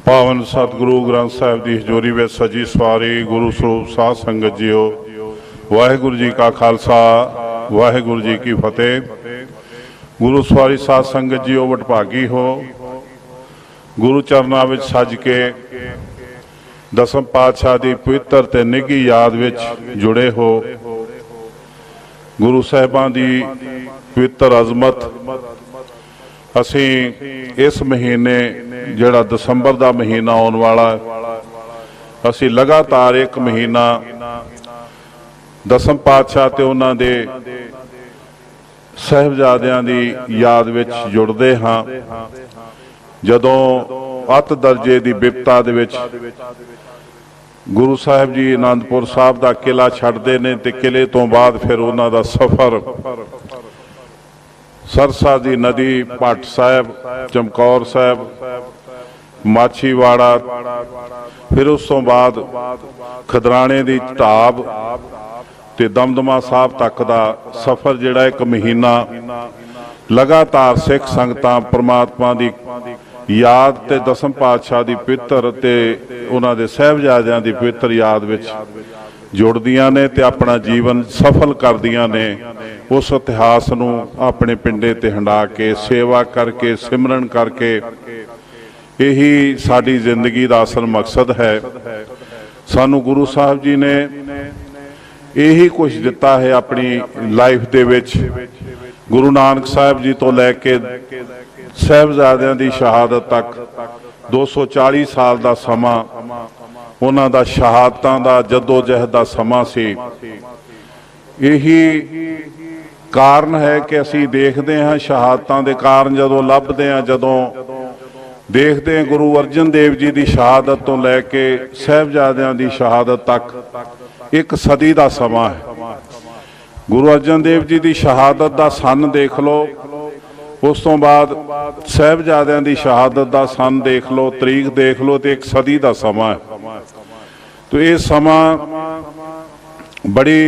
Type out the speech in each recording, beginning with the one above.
पावन सतगुरु ग्रंथ साहिब की हजूरी में सजी सवारी गुरु स्वरूप साध संगत जीओ। वाहिगुरु जी का खालसा वाहिगुरु जी की फतेह। गुरु सवारी साध संगत जीओ वडभागी हो। गुरु चरनां विच सज के दसम पातशाह की पवित्र ते निघी याद विच जुड़े हो। गुरु साहिबां की पवित्र अजमत असी इस महीने जिहड़ा दसंबर का महीना आने वाला असी लगातार एक महीना दसम पातशाह ते उन्हां दे साहिबजादियां दी याद विच जुड़दे हां। जदों अत दर्जे की बिपता दे विच गुरु साहिब जी आनंदपुर साहब का किला छड्डदे ने ते किले तो बाद फिर उन्हां दा सफ़र सरसा दी नदी, भट्ट साहब, चमकौर साहब, माछीवाड़ा, फिर उस तो बाद खदराने की ढाब ते दमदमा साहब तक का सफ़र जिहड़ा एक महीना लगातार सिख संगतां परमात्मा की याद ते दसम पातशाह की पवित्र ते उन्हां दे साहिबजादियां की पवित्र याद विच जुड़दियां ने ते अपना जीवन सफल करदियां ने। उस इतिहास नूं अपने पिंडे ते हंडा के सेवा करके सिमरन करके यही साडी जिंदगी का असल मकसद है। सानू गुरु साहब जी ने यही कुछ दिता है अपनी लाइफ दे विच। गुरु नानक साहब जी तो लैके साहिबजादियां दी शहादत तक 240 साल का समा उन्हां दा शहादतां दा जदोजहद दा समा सी। यही कारण है कि असी देखते हैं शहादतां दे कारण जदों लभदे हैं, जदों देखते हैं गुरु अर्जन देव जी की शहादत तो लैके साहिबजादियां दी शहादत तक एक सदी का समा है। गुरु अर्जन देव जी की शहादत का सन देख लो, उस तो बाद साहिबजादियां दी शहादत का सन देख लो, तरीक देख लो, तो एक सदी का समा है। तो ये समा बड़ी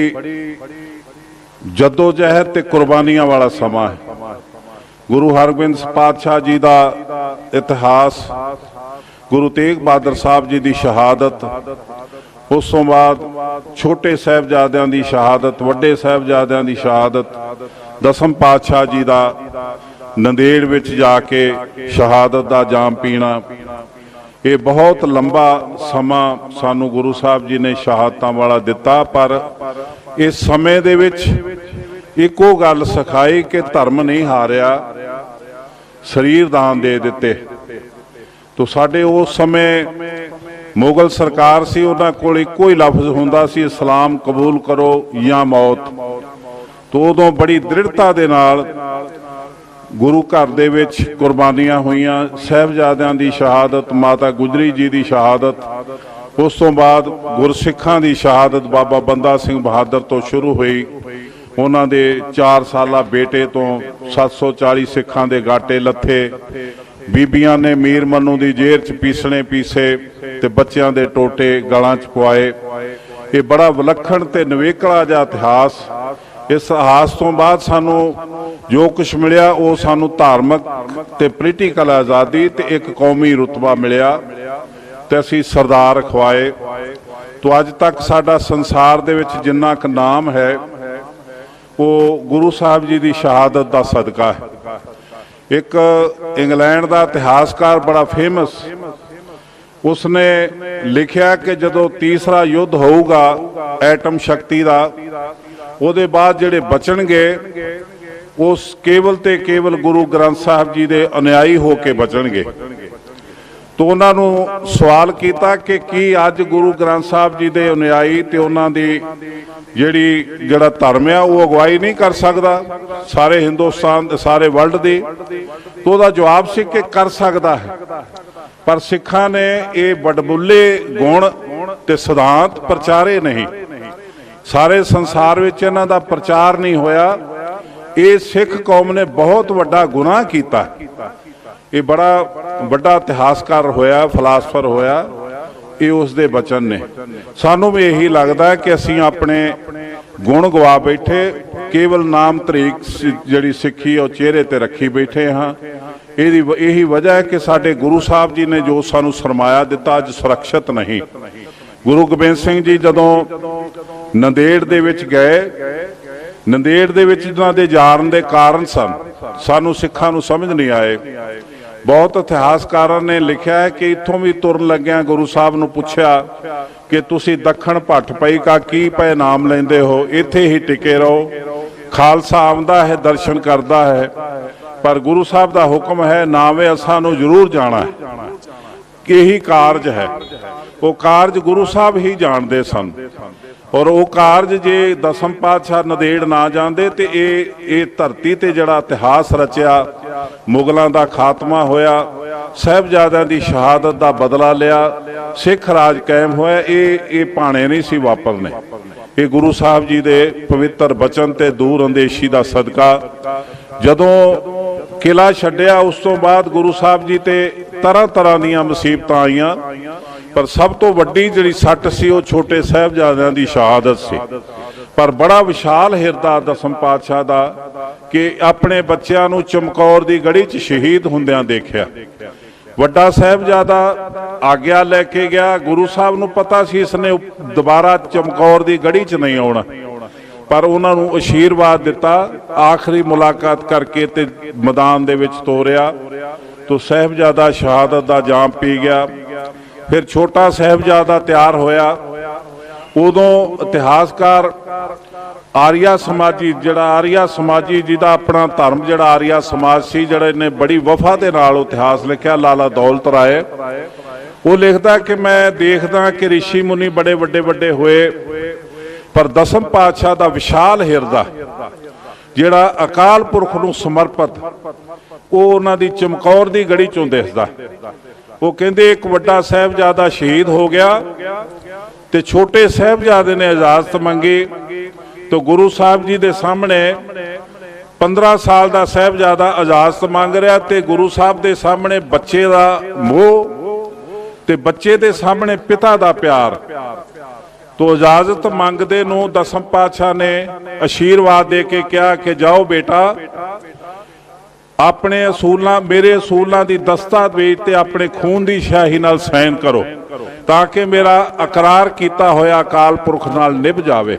जदोजहद ते कुर्बानियां वाला समा है। गुरु हरगोबिंद पातशाह जी का इतिहास, गुरु तेग बहादुर साहब जी की शहादत, उस तो बाद छोटे साहिबजादियां की शहादत, वड्डे साहिबजादियां की शहादत, दसम पातशाह जी का नंदेड़ विच जाके शहादत का जाम पीना, ये बहुत लंबा समा सानू गुरु साहब जी ने शहादतां वाला दिता। पर इस समय दे विच इको गल सिखाई कि धर्म नहीं हारिया, शरीर दान दे दिते। तो साडे उस समय मुगल सरकार सी, उन्हां कोल इको ही लफ्ज़ हुंदा सी, इस्लाम कबूल करो या मौत। तो उदों बड़ी दृढ़ता दे नाल गुरु घर दे विच कुर्बानियां हुईयां। साहिबजादियां दी शहादत, माता गुजरी जी की शहादत, उस तो बाद गुरसिखां की शहादत बाबा बंदा सिंह बहादुर तो शुरू हुई। उन्हां दे 4 साला बेटे तो 740 सिखां दे गाटे लथे। बीबियां ने मीर मनु की जेर च पीसने पीसे ते बच्चों के टोटे गलां च पवाए। ये बड़ा विलखण ते नवेकला जिहा इतिहास। इस इतिहास तो बाद सानू जो कुछ मिलिया वो सानू धार्मिक ते पोलीटिकल आज़ादी ते एक कौमी रुतबा मिलिया ते असी सरदार खवाए। तो अज तक साडा संसार दे विच जिन्ना क नाम है वो गुरु साहब जी की शहादत का सदका है। एक इंग्लैंड का इतिहासकार बड़ा फेमस, उसने लिखिया कि जदों तीसरा युद्ध होऊगा एटम शक्ति का, ਉਹਦੇ बाद ਜਿਹੜੇ बचणगे उस केवल ते केवल गुरु ग्रंथ साहब जी के अनुयायी होके बचणगे। तो उन्होंने सवाल किया कि की अज गुरु ग्रंथ साहब जी के अनुयायी ते उन्हां दी जिहड़ा धर्म है वो अगवाई नहीं कर सकता सारे हिंदुस्तान सारे वर्ल्ड की। तो उसका जवाब सी कि कर सकता है, पर सिखां ने ये वडमुले गुण ते सिद्धांत प्रचारे नहीं। सारे संसार विच इन्हां दा प्रचार नहीं होया। ये सिख कौम ने बहुत वड्डा गुनाह कीता। ये बड़ा वड्डा इतिहासकार होया, फिलासफर होया। ये उसदे बचन ने। सानू भी यही लगता है कि असीं अपने गुण गवा बैठे, केवल नाम तरीक जिहड़ी सिक्खी और चेहरे ते रखी बैठे हाँ। यही वजह है कि साडे गुरु साहब जी ने जो सानू सरमाया दिता अज सुरक्षित नहीं। गुरु गोबिंद सिंह जी जदों नंदेड़ दे विच गए, नंदेड़ दे विच जिन्हां दे जाण दे कारण सानू सिखां नू समझ नहीं आए। बहुत इतिहासकारां ने लिखा है कि इत्थों भी तुरन लग्या गुरु साहब नू पुछया कि तुसी दखण भट्ट पई का की पै नाम लेंदे हो, इत्थे ही टिके रहो। खालसा आउंदा है, दर्शन करदा है, पर गुरु साहब का हुक्म है नावे असां नू जरूर जाना है। यही कारज है, वो कारज गुरु साहब ही जानते सन। और वो कारज जे दसम पातशाह नदेड़ ना जाते तो ये धरती ते जड़ा इतिहास रचिया, मुगलों का खात्मा होया, साहिबजादियां दी शहादत का बदला लिया, सिख राज कायम होया, ये भाणे नहीं सी वापरने। ये गुरु साहब जी दे पवित्र बचन ते दूर अंदेशी का सदका। जदों किला छड्डिया उस तो बाद गुरु साहब जी ते तरह तरह दी मुसीबत आईयां, पर सब तो वड्डी जिहड़ी सट सी वो छोटे साहिबजादियां दी शहादत सी। पर बड़ा विशाल हिरदा दसम पातशाह दा कि अपने बच्चों नू चमकौर दी गढ़ी च शहीद हुंदियां देखिया। वड्डा साहिबजादा आग्या लैके गया, गुरु साहब नू पता सी इसने दोबारा चमकौर दी गढ़ी च नहीं आउणा, पर उन्होंने आशीर्वाद दिता। आखिरी मुलाकात करके ते मैदान दे विच तोरिया तो साहिबजादा शहादत दा जाम पी गया। फिर छोटा साहिबजादा तैयार होया। उदों इतिहासकार आर्या समाजी जिहड़ा आर्या समाजी जी का अपना धर्म जिहड़ा आर्या समाज सी, जिहड़े ने बड़ी वफा दे नाल इतिहास लिखिया, लाला दौलत राय वो लिखदा कि मैं देखदा कि ऋषि मुनि बड़े वड्डे वड्डे होए, पर दसम पातशाह का विशाल हिरदा जिहड़ा अकाल पुरख नूं समर्पित वो उन्हां दी चमकौर दी गढ़ी चों दिसदा। वो कहंदे एक वड्डा साहिबजादा शहीद हो गया ते छोटे साहिबजादे ने इजाजत मंगी तो गुरु साहब जी दे सामने 15 साल का साहिबजादा इजाजत मंग रहा ते गुरु साहब दे सामने बच्चे का मोह ते बच्चे दे सामने पिता का प्यार। तो इजाजत मंगदे नूं दसम पातशाह ने आशीर्वाद दे के कहा कि जाओ बेटा अपने असूलों मेरे असूलों की दस्तावेज ते अपने खून की स्याही नाल साइन करो ताकि मेरा अकरार किया होया अकाल पुरख नाल निभ जावे।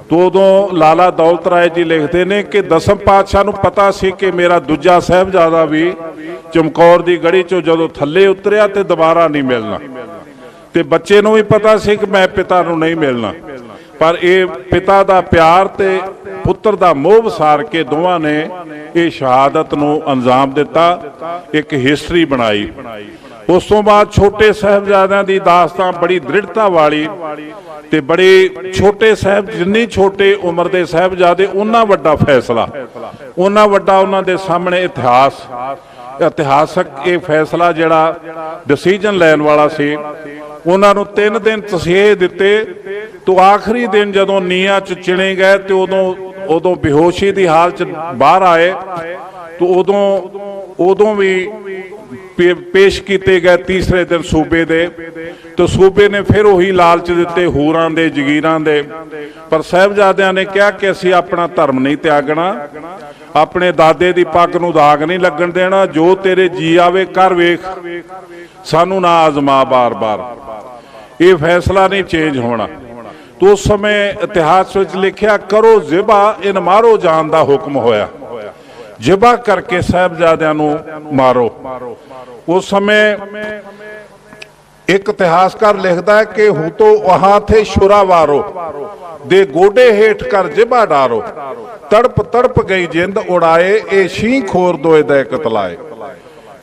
तो उदों लाला दौलत राय जी लिखते हैं कि दसम पातशाह नूं पता सी कि मेरा दूजा साहिबजादा भी चमकौर की गढ़ी चों जदों थल्ले उतरिया तो दोबारा नहीं मिलना, ते बच्चे नूं भी पता सी कि मैं पिता नूं नहीं मिलना, पर ये पिता का प्यार ते पुत्र का मोह वसार के दोवां ने ये शहादत नूं अंजाम दिता, एक हिस्टरी बनाई। उस तो बाद छोटे साहिबजादियां दी दास्तां बड़ी दृढ़ता वाली ते बड़ी छोटे साहिब जिन्नी छोटे उम्र के साहिबजादे उन्ना वड्डा फैसला, उन्ना वड्डा उन्हां दे सामने इतिहासक ये फैसला जिहड़ा डिसीजन लैन वाला सी। उन्होंने 3 दिन तसीहे दिते तो आखिरी दिन जदों नीआं च चिणे गए तो उदों बेहोशी की हालत बाहर आए तो उदों भी पेश किए गए। तीसरे दिन सूबे दे तो सूबे ने फिर वही लालच दिते हूरां दे जगीरां दे, पर साहिबजादियां ने कहा कि असीं अपना धर्म नहीं त्यागना, अपने दादे की पग नूं दाग नहीं लगन देना, जो तेरे जी आवे कर वेख, सानू ना आजमा बार बार, ये फैसला नहीं चेंज होना। तो उस समय इतिहास में लिखिया करो जिबा इन मारो जान का हुक्म होया, जिबा करके साहिबजादियां नूं मारो। उस समय एक इतिहासकार लिखता है कि हूं तो वहां थे शुरावारो दे गोडे हेठ कर जिबा डारो, तड़प तड़प गई जिंद उड़ाए ए शी खोर दोए दे कतलाए।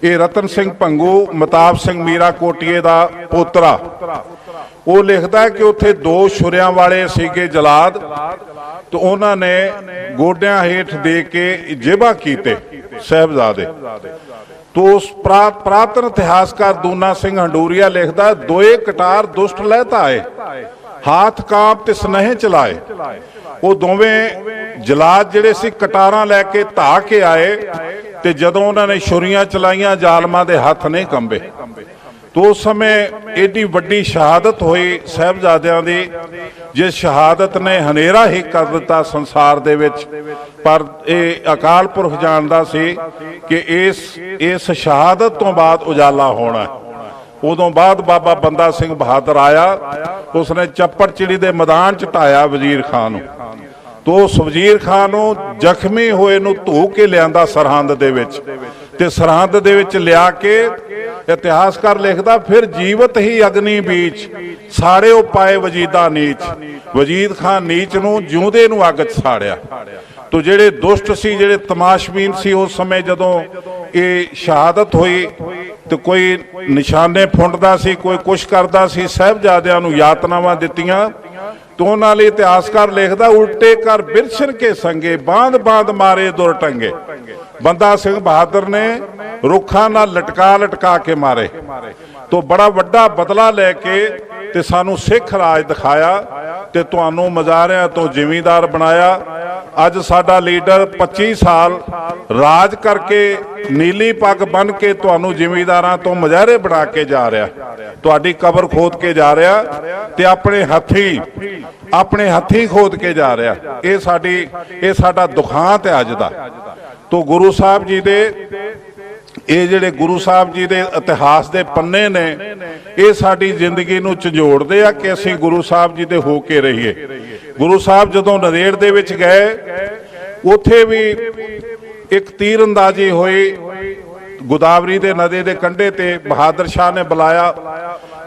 ये रतन सिंह भंगू मताब सिंह मीरा कोटिए का पोतरा वो लिखता है कि उत्थे 2 छुरियां वाले सीगे जलाद, तो उन्होंने गोडियां हेठ दे के जिबा कीते साहिबजादे। तो उस पुरातन इतिहासकार दूना सिंह हंडूरिया लिखता है दोए कटार दुष्ट लहता आए, हाथ कांप ते स्नेह चलाए, ਉਹ ਦੋਵੇਂ ਜਲਾਦ ਜਿਹੜੇ ਸੀ ਕਟਾਰਾਂ ਲੈ ਕੇ ਢਾਹ ਕੇ ਆਏ ਤੇ ਜਦੋਂ ਉਹਨਾਂ ਨੇ ਛੁਰੀਆਂ ਚਲਾਈਆਂ ਜ਼ਾਲਮਾਂ ਦੇ ਹੱਥ ਨਹੀਂ ਕੰਬੇ। तो उस समय एडी वड्डी शहादत हुई साहिबजादियां दी, जिस शहादत ने हनेरा ही कर दिता संसार दे विच। पर यह अकाल पुरख जानदा सी कि इस शहादत तो बाद उजाला होना। उदों बाद बाबा बंदा सिंह बहादुर आया, उसने चप्पड़ चिड़ी दे मैदान च ढाया वजीर खान नूं। तो उस वजीर खान नूं जख्मी होए नूं धो के लियांदा सरहंद दे विच, ते सरहंद दे विच लिया के इतिहासकार लिखदा फिर जीवत ही अग्नि बीच साड़े पाए वजीदा नीच। वजीद खान नीच नूं जिउंदे नूं अग च साड़िया। तो जेड़े दुष्ट सी, जेड़े तमाशबीन सी, उस समय जदों ये शहादत हुई तो कोई निशाने फुंडदा सी, कोई कुछ करदा सी, साहिबजादियां नूं यातनावां दित्तियां। तो उन्होंने इतिहासकार लिखदा उल्टे कर बिरछन के संगे बांध बांध मारे दुर टंगे। बंदा सिंह बहादुर ने रुखा ना लटका लटका के मारे। तो बड़ा वड्डा बदला लेके ते सानू सिख राज दिखाया ते तुहानू मजारियां तो जिमीदार बनाया। अज साडा लीडर 25 साल राज करके नीली पग बन के तुहानू जिमीदारां तो मजारे बना के जा रहा, तुहाडी कबर खोद के जा रहा ते अपने हथी खोद के जा रहा। ये साडा दुखांत है अज दा। तो गुरु साहब जी दे ये जिहड़े गुरु साहब जी दे इतिहास दे पन्ने ने, ये साडी जिंदगी नूं झंजोड़दे आ कि असीं गुरु साहब जी दे हो के रहीए। गुरु साहब जदों नदेड़ दे विच गए, उत्थे भी एक तीर अंदाजी हुई। गोदावरी दे नदी दे कंढे ते बहादुर शाह ने बुलाया,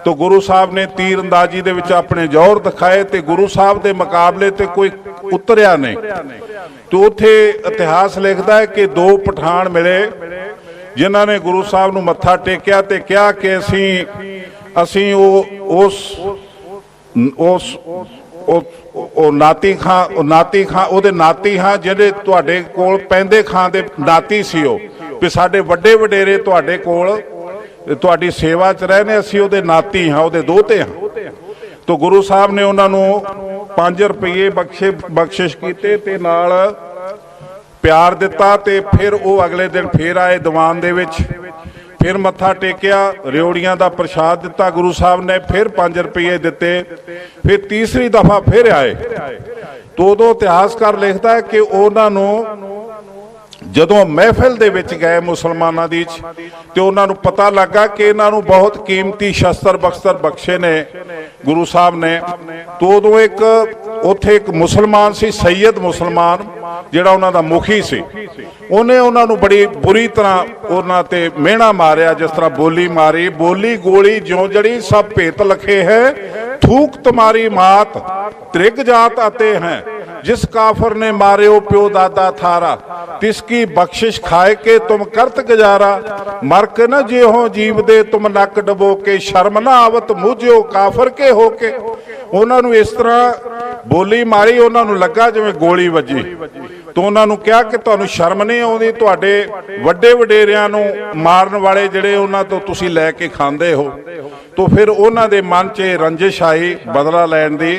तो गुरु साहब ने तीर अंदाजी दे विच अपने जोर दिखाए ते गुरु साहब दे मुकाबले ते कोई उतरिया नहीं। तो उत्थे इतिहास लिखदा है कि 2 पठान मिले जिन्हां ने गुरु साहब नूं मत्था टेकिया ते कहा कि असीं नाती खां ओहदे नाती हाँ, जिहड़े तुहाडे कोल पैंदे खां दे नाती सी। भी साडे वड्डे वडेरे तुहाडे कोल तुहाडी सेवा च रहने, असीं ओहदे नाती हाँ, ओहदे दोते हाँ। तो गुरु साहब ने उन्हां नूं 5 रुपये बख्शिश कीते ते नाल प्यार दिता। ते फिर वो अगले दिन फिर आए दीवान दे विच, फिर मत्था टेकिया, रिओड़ियां दा प्रसाद दिता गुरु साहब ने, फिर 5 रुपये दिते, फिर तीसरी दफा फिर आए। तो उदों इतिहासकार लिखता है कि उन्हां नूं जदों महफिल दे विच गए मुसलमानां दी ते उन्हां नूं पता लगा कि इन्हां नूं बहुत कीमती शस्त्र बख्तर बख्शे ने गुरु साहब ने। तो उदों एक उत्थे एक मुसलमान सी, सैयद मुसलमान, जिहड़ा उन्हां दा मुखी सी, उन्हें उन्हां नूं बड़ी बुरी तरह उन्हां ते मेहना मारिया। जिस तरह बोली मारी, बोली गोली ज्यों जड़ी सब भेत लखे है, थूक तुम्हारी मात त्रिग जात आते हैं। जिस काफर ने मारे ओ प्यो दादा थारा, तिसकी बख्शिश खाए के तुम करत गुजारा। मर के न जे हो जीव दे तुम नक डबो के, शर्म ना आवत मुझो काफर के हो के। उन्होंने इस तरह बोली मारी, उन्होंने लगा जिवें गोली वजी। तो उन्होंने कहा कि तुहानूं शर्म नहीं आउंदी, तुहाडे वड्डे वडेरियां नूं मारन वाले जिहड़े उन्हां तो तुसीं लै के खांदे हो। तो फिर उन्हां दे मन च रंजिश आई बदला लैण दी।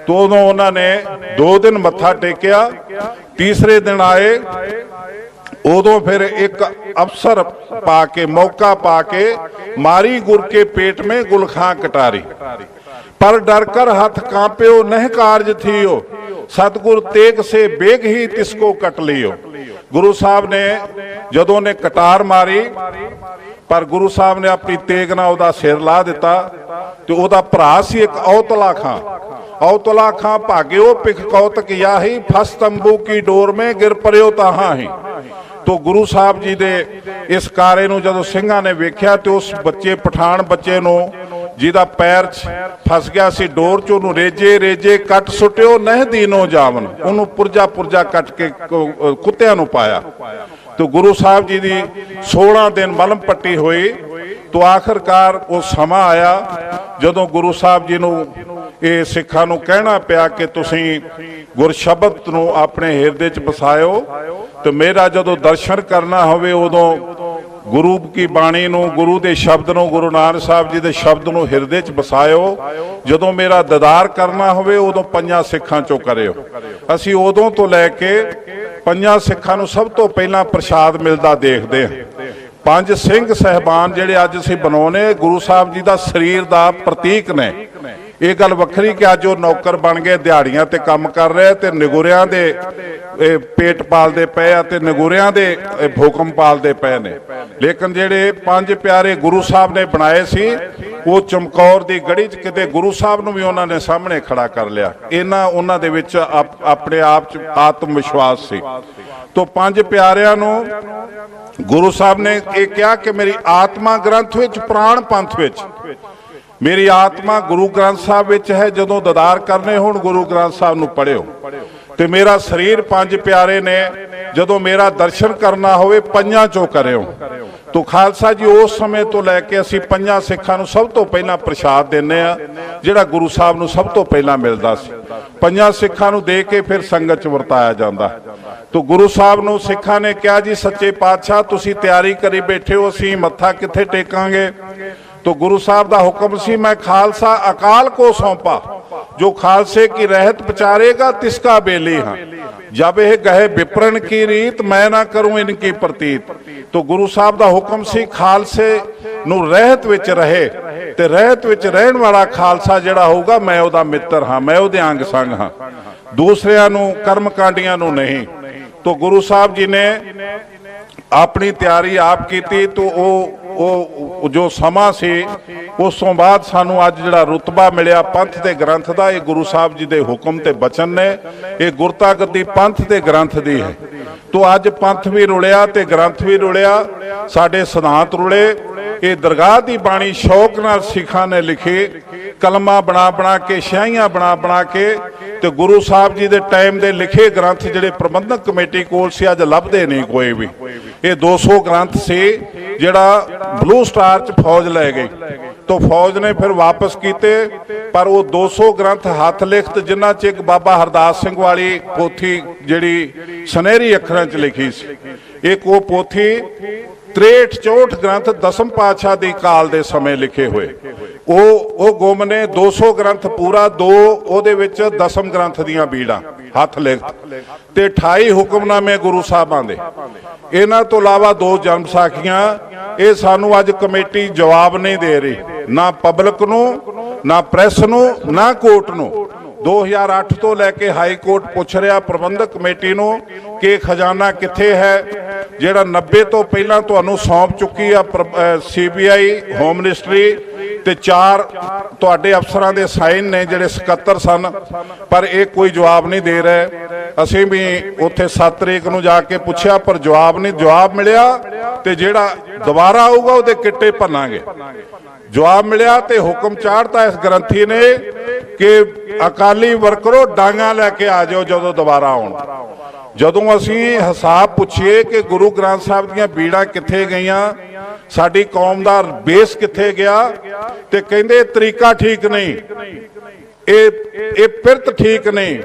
तो उदों उन्होंने 2 दिन मत्था टेकिया, तीसरे दिन आए, उदों फिर एक अवसर पाके मौका पाके मारी गुर के पेट में गुलखां कटारी। पर डर कर हाथ कांप्यो नह कार्य थियो, सतगुर तेग से बेग ही तिसको कट लियो। गुरु साहब ने जदों ने कटार मारी, पर गुरु साहब ने अपनी तेग नाल ओहदा सिर ला दिता। तो ओहदा भरा सी एक औतला खां, औतला खां भाग्यो पिख कौतक याही, फस तंबू की डोर में गिर पर्यो ताहां ही। तो गुरु साहब जी दे इस कारे नूं जदों सिंघां ने वेख्या तो उस बच्चे पठान बच्चे नूं जिहदा पैर फस गया सी डोर च, उहनूं रेजे रेजे कट सुटियो नह दीनो जावन, उहनूं पुरजा पुरजा कट के कुत्तियां नूं पाया। तो गुरु साहब जी दी 16 दिन मलम पट्टी हुई। तो आखिरकार वो समा आया जदों गुरु साहब जी नूं ये सिखां नूं कहना पिया कि तुसीं गुर शब्द नूं अपने हिरदे च बसायो। तो मेरा जदों दर्शन करना होवे उदों ਗੁਰੂ ਕੀ ਬਾਣੀ ਨੂੰ, ਗੁਰੂ ਦੇ ਸ਼ਬਦ ਨੂੰ, ਗੁਰੂ ਨਾਨਕ ਸਾਹਿਬ ਜੀ ਦੇ ਸ਼ਬਦ ਨੂੰ ਹਿਰਦੇ 'ਚ ਵਸਾਇਓ। ਜਦੋਂ ਮੇਰਾ ਦੀਦਾਰ ਕਰਨਾ ਹੋਵੇ ਉਦੋਂ ਪੰਜਾਂ ਸਿੱਖਾਂ 'ਚੋਂ ਕਰਿਓ। ਅਸੀਂ ਉਦੋਂ ਤੋਂ ਲੈ ਕੇ ਪੰਜਾਂ ਸਿੱਖਾਂ ਨੂੰ ਸਭ ਤੋਂ ਪਹਿਲਾਂ ਪ੍ਰਸ਼ਾਦ ਮਿਲਦਾ ਦੇਖਦੇ ਹਾਂ। ਪੰਜ ਸਿੰਘ ਸਹਿਬਾਨ ਜਿਹੜੇ ਅੱਜ ਅਸੀਂ ਬਣਾਉਣੇ, ਗੁਰੂ ਸਾਹਿਬ ਜੀ ਦਾ ਸਰੀਰ ਦਾ ਪ੍ਰਤੀਕ ਨੇ। ਇਹ ਗੱਲ ਵੱਖਰੀ ਕਿ ਅੱਜ ਉਹ ਨੌਕਰ ਬਣ ਗਏ, ਦਿਹਾੜੀਆਂ ਤੇ ਕੰਮ ਕਰ ਰਹੇ ਤੇ ਨਿਗੁਰਿਆਂ ਦੇ ਪੇਟ ਪਾਲਦੇ ਪਏ ਆ ਤੇ ਨਿਗੁਰਿਆਂ ਦੇ ਹੁਕਮ ਪਾਲਦੇ ਪਏ ਨੇ। ਲੇਕਿਨ ਜਿਹੜੇ ਪੰਜ ਪਿਆਰੇ ਗੁਰੂ ਸਾਹਿਬ ਨੇ ਬਣਾਏ ਸੀ, ਉਹ ਚਮਕੌਰ ਦੀ ਗੜੀ 'ਚ ਕਿਤੇ ਗੁਰੂ ਸਾਹਿਬ ਨੂੰ ਵੀ ਉਹਨਾਂ ਨੇ ਸਾਹਮਣੇ ਖੜਾ ਕਰ ਲਿਆ। ਉਹਨਾਂ ਦੇ ਵਿੱਚ ਆਪਣੇ ਆਪ 'ਚ ਆਤਮ ਵਿਸ਼ਵਾਸ ਸੀ। ਤੋਂ ਪੰਜ ਪਿਆਰਿਆਂ ਨੂੰ ਗੁਰੂ ਸਾਹਿਬ ਨੇ ਇਹ ਕਿਹਾ ਕਿ ਮੇਰੀ ਆਤਮਾ ਗ੍ਰੰਥ ਵਿੱਚ, ਪ੍ਰਾਣ ਪੰਥ ਵਿੱਚ। ਮੇਰੀ ਆਤਮਾ ਗੁਰੂ ਗ੍ਰੰਥ ਸਾਹਿਬ ਵਿੱਚ ਹੈ। ਜਦੋਂ ਦੀਦਾਰ ਕਰਨੇ ਹੋਣ ਗੁਰੂ ਗ੍ਰੰਥ ਸਾਹਿਬ ਨੂੰ ਪੜ੍ਹਿਓ। ਤੇ ਮੇਰਾ ਸਰੀਰ ਪੰਜ ਪਿਆਰੇ ਨੇ। ਜਦੋਂ ਮੇਰਾ ਦਰਸ਼ਨ ਕਰਨਾ ਹੋਵੇ ਪੰਜਾਂ 'ਚੋਂ ਕਰਿਓ। ਤੋ ਖਾਲਸਾ ਜੀ ਉਸ ਸਮੇਂ ਤੋਂ ਲੈ ਕੇ ਅਸੀਂ ਪੰਜਾਂ ਸਿੱਖਾਂ ਨੂੰ ਸਭ ਤੋਂ ਪਹਿਲਾਂ ਪ੍ਰਸ਼ਾਦ ਦਿੰਦੇ ਆ, ਜਿਹੜਾ ਗੁਰੂ ਸਾਹਿਬ ਨੂੰ ਸਭ ਤੋਂ ਪਹਿਲਾਂ ਮਿਲਦਾ ਸੀ। ਪੰਜਾਂ ਸਿੱਖਾਂ ਨੂੰ ਦੇ ਕੇ ਫਿਰ ਸੰਗਤ 'ਚ ਵਰਤਾਇਆ ਜਾਂਦਾ। ਤੋ ਗੁਰੂ ਸਾਹਿਬ ਨੂੰ ਸਿੱਖਾਂ ਨੇ ਕਿਹਾ, ਜੀ ਸੱਚੇ ਪਾਤਸ਼ਾਹ ਤੁਸੀਂ ਤਿਆਰੀ ਕਰੀ ਬੈਠੇ ਹੋ, ਅਸੀਂ ਮੱਥਾ ਕਿੱਥੇ ਟੇਕਾਂਗੇ? तो गुरु साहब का हुक्म सी, मैं खालसा अकाल को सौंपा, जो खालसे की रहत पचारेगा तिसका बेली हाँ। जब यह गहे विपरण की रीत, मैं ना करूं इनकी प्रतीत। तो गुरु साहब का हुक्म सी खालसे नूं रहत विच रहे, ते रहत विच रहण वाला खालसा जिहड़ा होगा मैं उहदा मित्र हाँ, मैं उहदे अंग संग हाँ, दूसरियां नूं कर्म कांडियां नूं नहीं। तो गुरु साहब जी ने अपनी तैयारी आप की। तो वो जो समा से उस तो बाद सानू अज जिहड़ा रुतबा मिलिया पंथ दे ग्रंथ दा, ये गुरु साहब जी दे हुक्म ते बचन ने। ये गुरता गद्दी पंथ दे ग्रंथ दी है। तो अज पंथ भी रुलिया ते ग्रंथ भी रुलिया, साडे सिद्धांत रुले। ये दरगाह दी बाणी शौक नाल सिखां ने लिखी, कलमा बना बना के, शाहियां बना बना के। ते गुरु साहब जी दे टाइम दे लिखे ग्रंथ जिहड़े प्रबंधक कमेटी कोल सी अज लभदे नहीं कोई भी। ये 200 ग्रंथ से जिहड़ा ब्लू स्टार च फौज लै गई, तो फौज ने फिर वापस कीते। पर वो 200 ग्रंथ हथ लिखत, जिन्हां च एक बाबा हरदास सिंह वाली पोथी जिहड़ी सुनहरी अखरां च लिखी सी, एक वो पोथी 63-64 ग्रंथ दसम पातशाह दी काल दे समय लिखे हुए। वो गुम ने 200 ग्रंथ पूरा, 2 ओहदे विच दसम ग्रंथ दीयां बीड़ां हथ लिखत ते 28 हुक्मनामे गुरु साहबां दे। इन्हां तो इलावा 2 जन्म साखियां। ये सानू अज कमेटी जवाब नहीं दे रही, ना पब्लिक नूं, ना प्रेस नूं, ना कोर्ट नूं। 2008 तो लैके हाई कोर्ट पुछ रहा प्रबंधक कमेटी नूं कि खजाना कित्थे है, जिहड़ा 90 तो पहलां तुहानूं सौंप चुकी आ CBI, होम मिनिस्ट्री ते 4 तुहाडे अफसरां दे साइन ने जिहड़े 77 सन, पर एक कोई जवाब नहीं दे रहे। असीं भी उत्थे 7 तरीक नूं जाके पुछया पर जवाब नहीं। जवाब मिलिया ते जिहड़ा दोबारा आऊगा उहदे किट्टे भन्नांगे। जवाब मिलिया ते हुक्म चाढ़ता इस ग्रंथी ने कि अकाली वर्करो डांगा लैके आ जाओ जदों दोबारा आउण। जदों असीं हिसाब पुछिए कि गुरु ग्रंथ साहब दीयां बीड़ां कित्थे गईयां, साडी कौम दा बेस कित्थे गया, ते कहंदे तरीका ठीक नहीं, ये पिरत ठीक नहीं।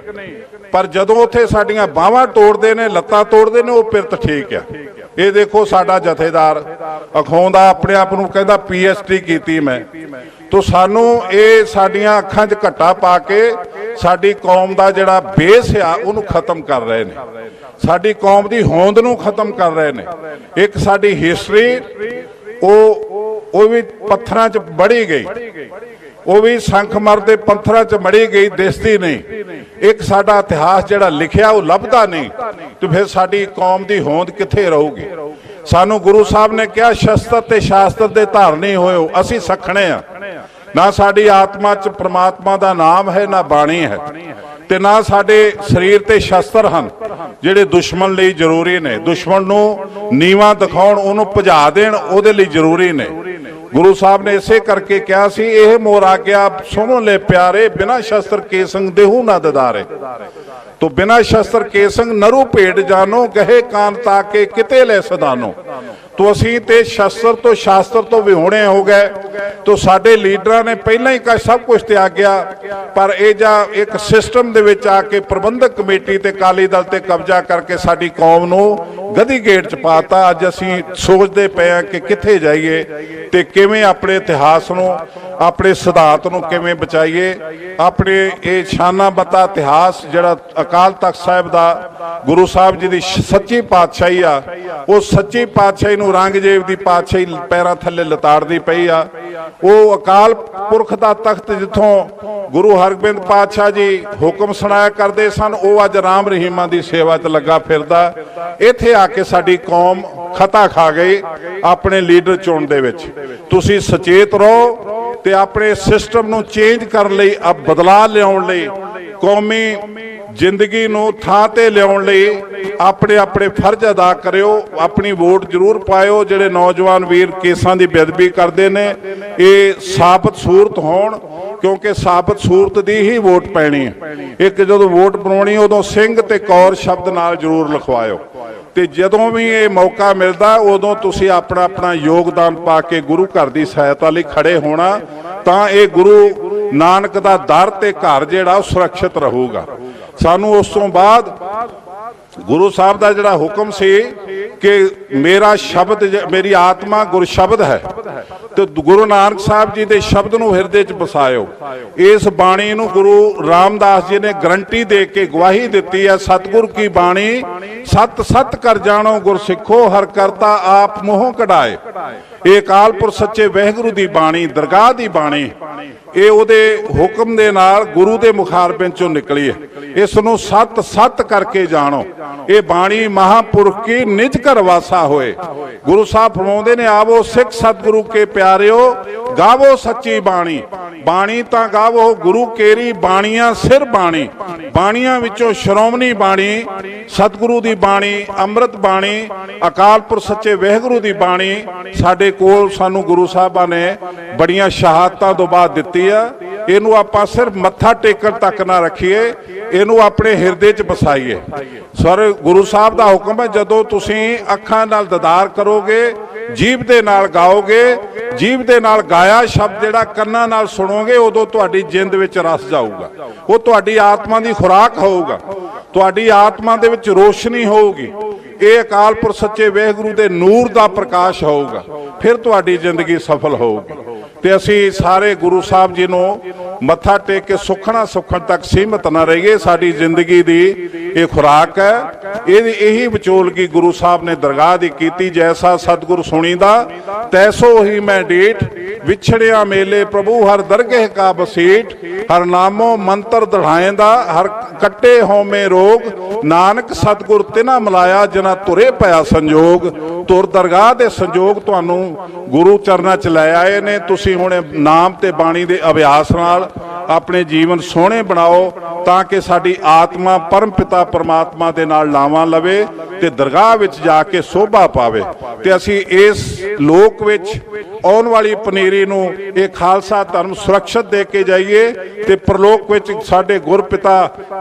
पर जदों उत्थे साडियां बाहां तोड़दे ने, लत्तां तोड़दे ने, वो पिरत ठीक है। ये देखो साडा जथेदार अखाउंदा अपने आप नूं कहंदा PhD कीती मैं। तो सानू ये साडियां अखां 'च घट्टा पा के साडी कौम दा जिहड़ा बेस आ उहनूं खत्म कर रहे ने, साडी कौम दी होंद नूं खत्म कर रहे ने। एक साडी हिस्टरी वो भी पत्थरां 'च बड़ी गई, वो भी संखमर दे पत्थरां 'च मड़ी गई, दिसदी नहीं। एक साडा इतिहास जिहड़ा लिखिया वो लभदा नहीं, तो फिर साडी कौम दी होंद कित्थे रहूगी। सानू गुरु साहब ने कहा शस्त्र ते शास्त्र दे धारनी होयो, असीं सखणे आ। ना साडी आत्मा च परमात्मा दा नाम है, ना बाणी है, ते ना साडे शरीर ते शस्त्र हन जिहड़े दुश्मन लई जरूरी ने। दुश्मन नूं नीवा दिखाउण, उहनूं भजा देण, उहदे लई जरूरी ने। गुरु साहब ने इसे करके कहा सी, यह मोर आग्या सुनो ले प्यारे, बिना शस्त्र के संग देहू ना ददारे। तो बिना शस्त्र के संग नरु भेट जानो, गहे कान ताके किते ले सदानो। तो असीं ते शस्त्र तो शास्त्र तो विहोणे हो गए। तो साडे लीडरां ने पहलां ही सब कुछ त्याग्या, पर ये जा एक सिस्टम दे विच आके प्रबंधक कमेटी ते अकाली दल ते कब्जा करके साडी कौम नूं गधी गेट च पाता। अज असीं सोचदे पए आ कि कित्थे जाइए ते किवें अपने इतिहास नूं अपने सिद्धांत नूं किवें बचाइए। अपने ये शाना बता इतिहास जिहड़ा अकाल तख्त साहिब दा गुरु साहब जी की सच्ची पातशाही आ, वो सच्ची पातशाही नूं औरंगजेब दी पातशाही पैरां थल्ले लताड़दी पई आ। वो अकाल पुरख दा तख्त जिथों गुरु हरगोबिंद पातशाह जी हुक्म सुनाया करते सन, वो अज राम रहीमां दी सेवा च लगा फिरदा। इत्थे आके साडी कौम खता खा गई अपने लीडर चुण दे विच। तुसीं सचेत रहो ते अपने सिस्टम नूं चेंज करन लई, अब बदलाव लियाउण लई, कौमी जिंदगी नूं थां ते लियाउण लई अपने अपने फर्ज अदा करियो। अपनी वोट जरूर पाइयो। जिहड़े नौजवान वीर केसां दी बेदबी करदे ने, ये साबत सूरत होण, क्योंकि साबत सूरत दी ही वोट पैनी है। एक जदों वोट बनाउणी उदों सिंह ते कौर शब्द नाल जरूर लिखवाइयो, ते जदों भी ये मौका मिलदा उदों तुसीं अपना अपना योगदान पा के गुरु घर दी सहायता लई खड़े होना, तां ये गुरु नानक दा दर ते घर जिहड़ा सुरक्षित रहूगा। सानू उस तो बाद गुरु साहब का जिहड़ा हुक्म सी कि मेरा शब्द मेरी आत्मा गुर शब्द है, तो गुरु नानक साहब जी के शब्द नूं हिरदे च बसायो। इस बाणी नूं गुरु रामदास जी ने गारंटी दे के गवाही दी है, सतगुर की बाणी सत सत कर जानो गुर सिखो, हर करता आप मोह कढ़ाए। ये अकालपुर सच्चे वाहिगुरू की बाणी, दरगाह की बाणी, ये उहदे हुक्म दे नाल गुरु दे मुखारबिंद चों निकली है। इस नूं सत सत करके जानो। ये बाणी महापुरख की निज घर वासा होए। गुरु साहब फरमाउंदे ने, आवो सिख सतगुरु के प्यारिओ, गावो सच्ची बाणी। बाणी तां गावो गुरु केरी, बाणियां सिर बाणी। बाणियां विचों श्रोमणी बाणी, सतगुरु दी बाणी, अमृत बाणी, अकालपुर सच्चे वाहिगुरू दी बाणी साडे कोल सानू गुरु साहबां ने बड़ियां शहादतां तो बाद दित्ती है। इनू आपां सिर्फ मत्था टेकण तक ना रखीए, इनू अपने हिरदे च बसाईए। सर गुरु साहब का हुक्म है, जदों तुसीं अखां नाल दीदार करोगे, जीभ दे नाल गाओगे, जीभ दे नाल गाया शब्द जिहड़ा कन्नां नाल सुनोगे, उदों तुहाडी जिंद विच रस जाऊगा। वो तुहाडी आत्मा दी खुराक होऊगा, तुहाडी आत्मा दे विच रोशनी होऊगी। ये अकालपुर सच्चे वाहिगुरू दे नूर दा प्रकाश होऊगा, फिर तुहाडी जिंदगी सफल होऊगी। ते असीं सारे गुरु साहब जी नूं मत्था टेक के सुखना सुखण तक सीमित ना रहिए। साडी जिंदगी दी ये खुराक है, यही विचोलगी गुरु साहब ने दरगाह दी कीती। जैसा सतगुर सुनीदा तैसो ही मैं डीठ, विछड़िया मेले प्रभु हर दरगह का बसीठ। हर नामो मंत्र दढ़ाएंदा, हर कट्टे होमे रोग। नानक सतगुर तिना मिलाया, जिना तुरे पाया संजोग। तुर दरगाह दे संजोग तुहानू गुरु चरना च लै आए ने। तुसीं हुणे नाम ते बाणी दे अभ्यास नाल अपने जीवन सोहणे बनाओ, ताकि साडी आत्मा परम पिता परमात्मा दे नाल लावां लवे ते दरगाह विच जाके शोभा पावे। ते असीं इस लोक विच आउण वाली पनीरी नूं ये खालसा धर्म सुरक्षित दे के जाइए, ते परलोक विच साडे गुरपिता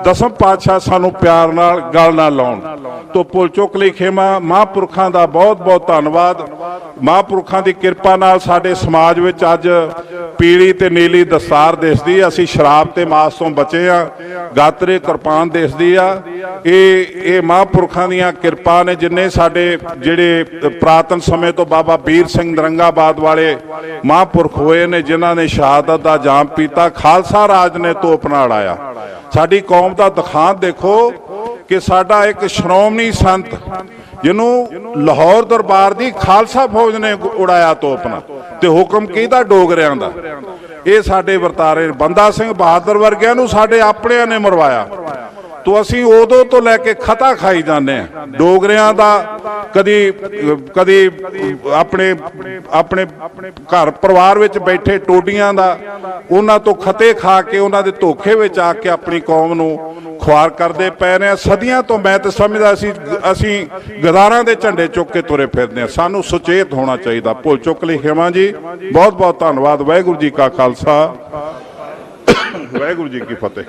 दसम पातशाह सानू प्यार नाल गल ना लाउण। तो भुल चुक लई खेमा। महापुरखां दा बहुत बहुत धन्नवाद। महापुरखां दी किरपा नाल साडे समाज विच अज पीली ते नीली दस्तार दिसदी। असीं शराब ते मास तो बचे आ, गातरे किरपान दिसदी आ। ये महापुरखां दीआं किरपा ने, जिन्ने साडे जिहड़े पुरातन समय तो बाबा वीर सिंह नरंगाबाद वाले महापुरख होए ने, जिन्हां ने शहादत दा जाम पीता, खालसा राज ने तोप नाल आया। साडी कौम दा दखांत देखो कि साडा एक श्रोमणी संत जिन्हों लाहौर दरबार दी खालसा फौज ने उड़ाया तोपना, ते हुक्म किहदा? डोगरियां दा। ये साडे वरतारे बंदा सिंह बहादुर वर्गियां नूं साडे अपणियां ने मरवाया। तो असीं उदों तो लैके खता खाई जाने डोगरियां दा। कदी कदी अपने अपने घर परिवार विच बैठे टोडियां दा, उन्हां तो खते खा के उन्हां दे धोखे विच आके अपनी कौम नूं खुआर करदे पए ने। सदियां तो मैं तो समझदा असीं गदारां दे झंडे चुक के तुरे फिरदे हां। सानूं सुचेत होना चाहिए। भुल चुक लई खेमा जी। बहुत बहुत धन्नवाद। वाहिगुरू जी का खालसा, वाहिगुरू जी की फतेह।